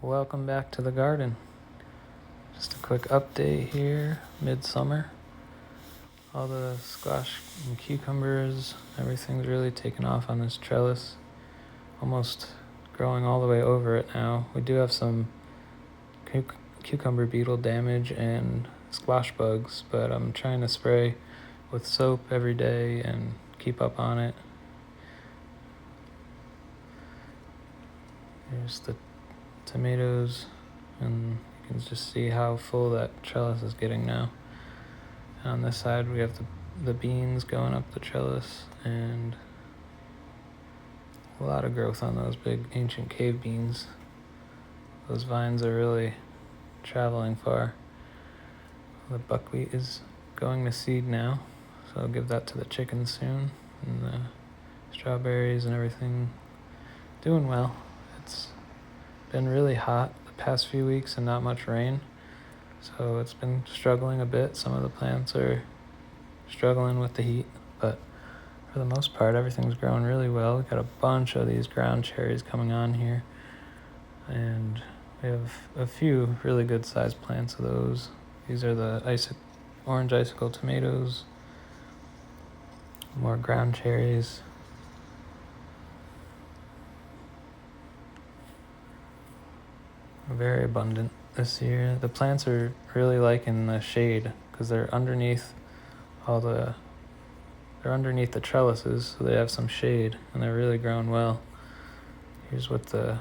Welcome back to the garden. Just a quick update here, midsummer. All the squash and cucumbers, everything's really taken off on this trellis. Almost growing all the way over it now. We do have some cucumber beetle damage and squash bugs, but I'm trying to spray with soap every day and keep up on it. Here's the tomatoes, and you can just see how full that trellis is getting now. And on this side we have the beans going up the trellis, and a lot of growth on those big ancient cave beans. Those vines are really traveling far. The buckwheat is going to seed now, so I'll give that to the chickens soon. And the strawberries and everything doing well. It's been really hot the past few weeks and not much rain, so it's been struggling a bit. Some of the plants are struggling with the heat, but for the most part everything's growing really well. We've got a bunch of these ground cherries coming on here, and we have a few really good sized plants of those. These are the orange icicle tomatoes, more ground cherries. Very abundant this year. The plants are really liking the shade because they're underneath the trellises, so they have some shade and they're really growing well. Here's what the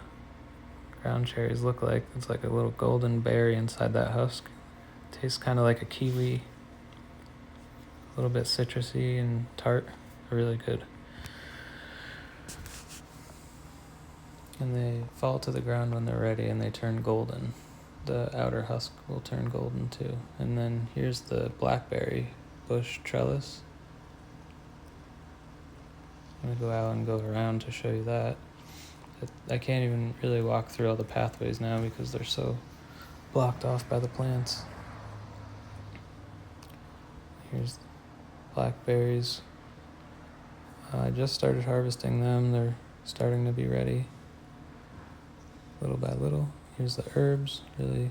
ground cherries look like. It's like a little golden berry inside that husk. Tastes kind of like a kiwi. A little bit citrusy and tart. Really good. And they fall to the ground when they're ready and they turn golden. The outer husk will turn golden too. And then here's the blackberry bush trellis. I'm going to go out and go around to show you that. I can't even really walk through all the pathways now because they're so blocked off by the plants. Here's blackberries. I just started harvesting them. They're starting to be ready little by little. Here's the herbs, really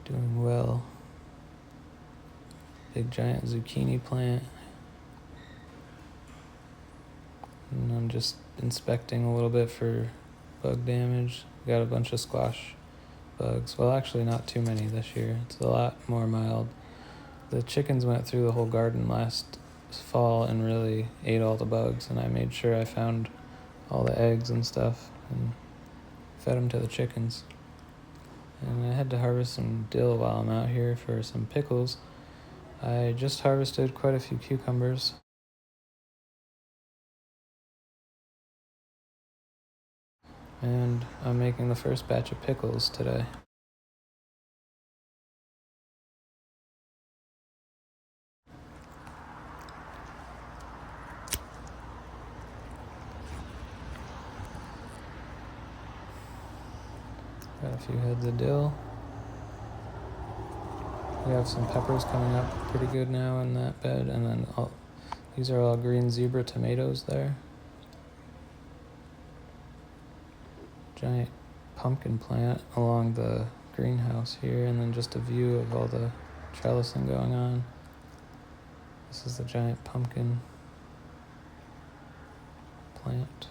doing well. Big giant zucchini plant. And I'm just inspecting a little bit for bug damage. We got a bunch of squash bugs. Well, actually not too many this year. It's a lot more mild. The chickens went through the whole garden last fall and really ate all the bugs, and I made sure I found all the eggs and stuff and fed them to the chickens. And I had to harvest some dill while I'm out here for some pickles. I just harvested quite a few cucumbers. And I'm making the first batch of pickles today. Got a few heads of dill. We have some peppers coming up pretty good now in that bed, and then these are all green zebra tomatoes there. Giant pumpkin plant along the greenhouse here, and then just a view of all the trellising going on. This is the giant pumpkin plant.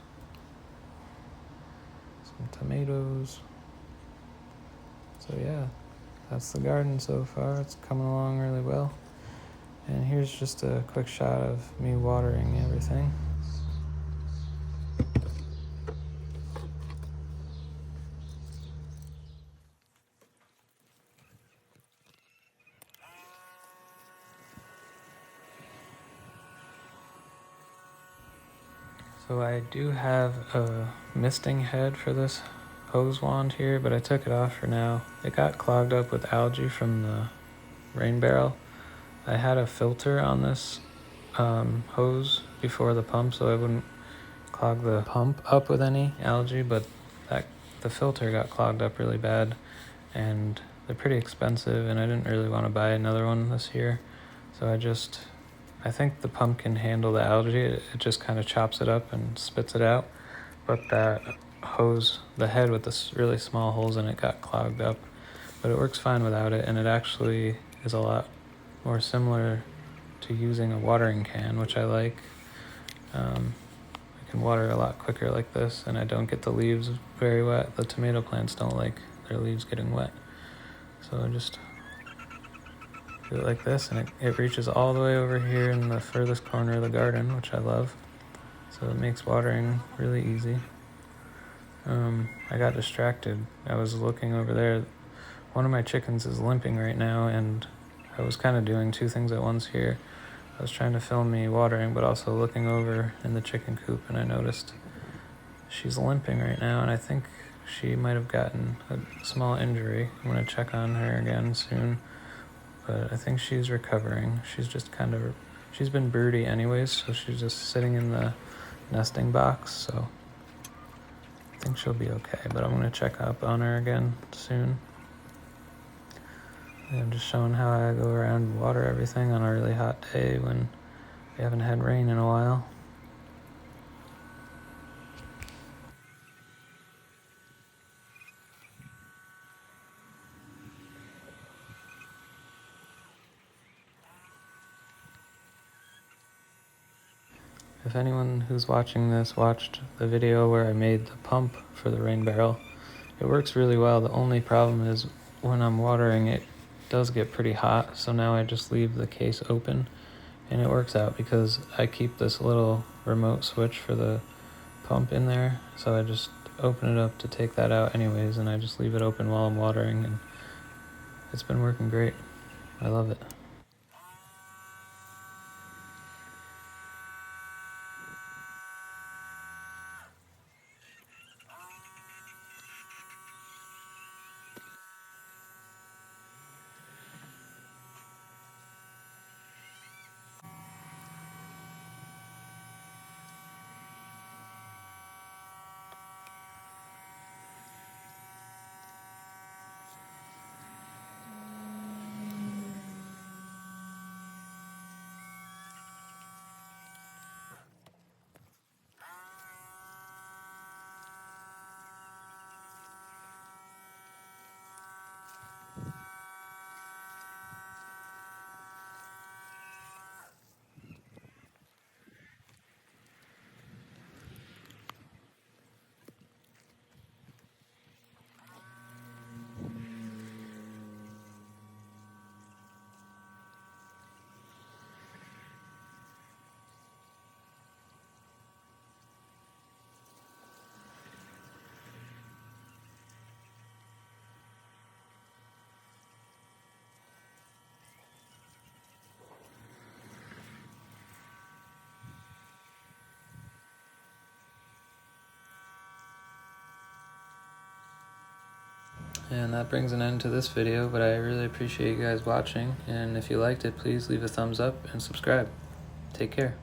Some tomatoes. So yeah, that's the garden so far. It's coming along really well. And here's just a quick shot of me watering everything. So I do have a misting head for this hose wand here, but I took it off for now. It got clogged up with algae from the rain barrel. I had a filter on this hose before the pump so I wouldn't clog the pump up with any algae, but the filter got clogged up really bad, and they're pretty expensive, and I didn't really want to buy another one this year. So I think the pump can handle the algae. It just kind of chops it up and spits it out. But that hose, the head with the really small holes in it got clogged up, but it works fine without it, and it actually is a lot more similar to using a watering can, which I like. I can water a lot quicker like this, and I don't get the leaves very wet. The tomato plants don't like their leaves getting wet. So I just do it like this, and it reaches all the way over here in the furthest corner of the garden, which I love. So it makes watering really easy. I got distracted. I was looking over there. One of my chickens is limping right now, and I was kind of doing two things at once here. I was trying to film me watering, but also looking over in the chicken coop, and I noticed she's limping right now, and I think she might have gotten a small injury. I'm going to check on her again soon, but I think she's recovering. She's just she's been broody anyways, so she's just sitting in the nesting box, so I think she'll be okay, but I'm going to check up on her again soon. I'm just showing how I go around and water everything on a really hot day when we haven't had rain in a while. If anyone who's watching this watched the video where I made the pump for the rain barrel, it works really well. The only problem is when I'm watering it does get pretty hot, so now I just leave the case open, and it works out because I keep this little remote switch for the pump in there, so I just open it up to take that out anyways, and I just leave it open while I'm watering, and it's been working great. I love it. And that brings an end to this video, but I really appreciate you guys watching, and if you liked it, please leave a thumbs up and subscribe. Take care.